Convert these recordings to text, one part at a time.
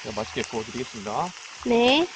자, 맛있게 구워드리겠습니다. 네.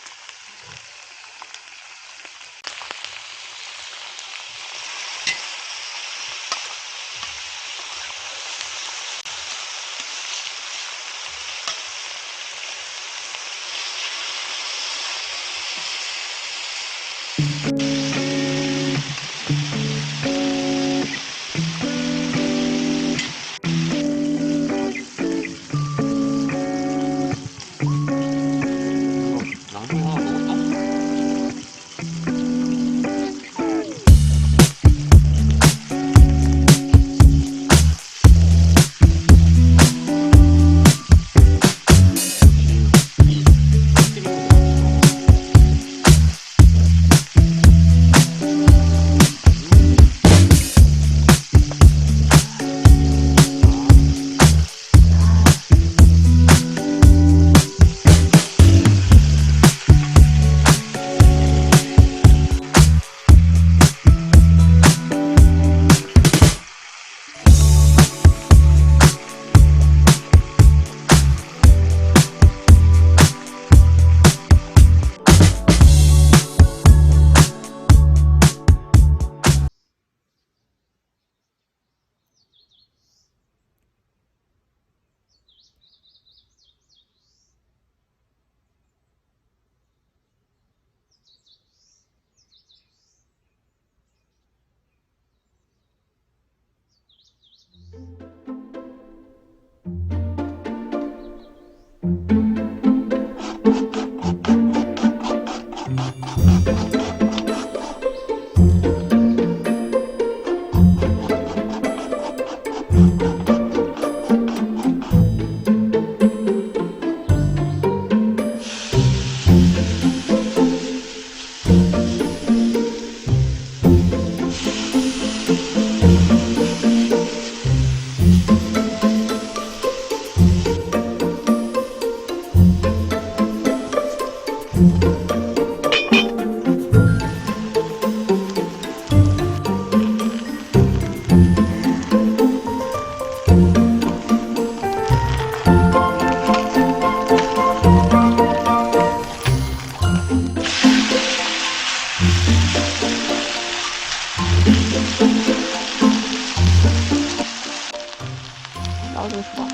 나도 좋아.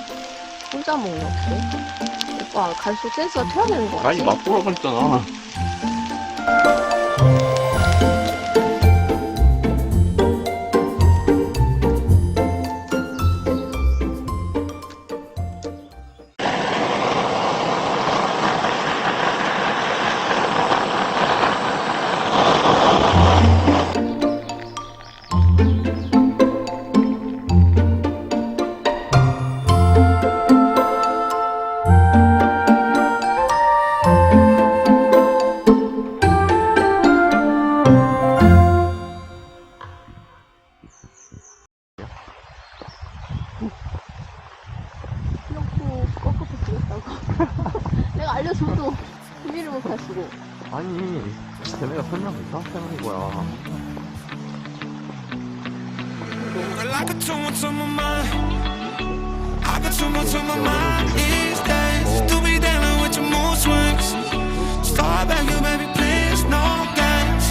혼자 먹는 어때? 오빠 갈수록 센스가 퇴화되는 거 같아. 아니 맛보러 갔잖아. 내가 알려줘도 이해를 못하시고. 아니 쟤네가 설명 이상하게 하는 거야. Well, I got too much on my mind. I got too much on my mind these days. Do be dealing with your mood swings. Start back, you baby, please, no games.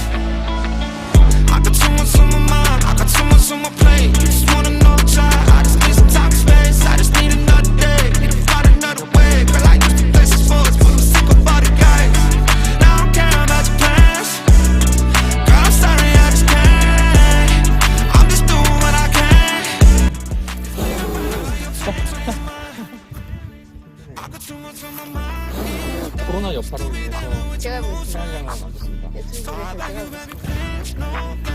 I got too much on my mind. I got too much on my plate. You just wanna know, child. I just need some time and space. I just need another day. Need to find another way. Girl, I used to play some sports, but I'm sick of all the guys. Now I don't care about your plans. Girl, I'm sorry, I just can't. I'm just doing what I can. 코로나 여파로 인해서 제가 해보겠습니다. 촬영장을 만들었습니다. 유튜브에서 제가 해보겠습니다.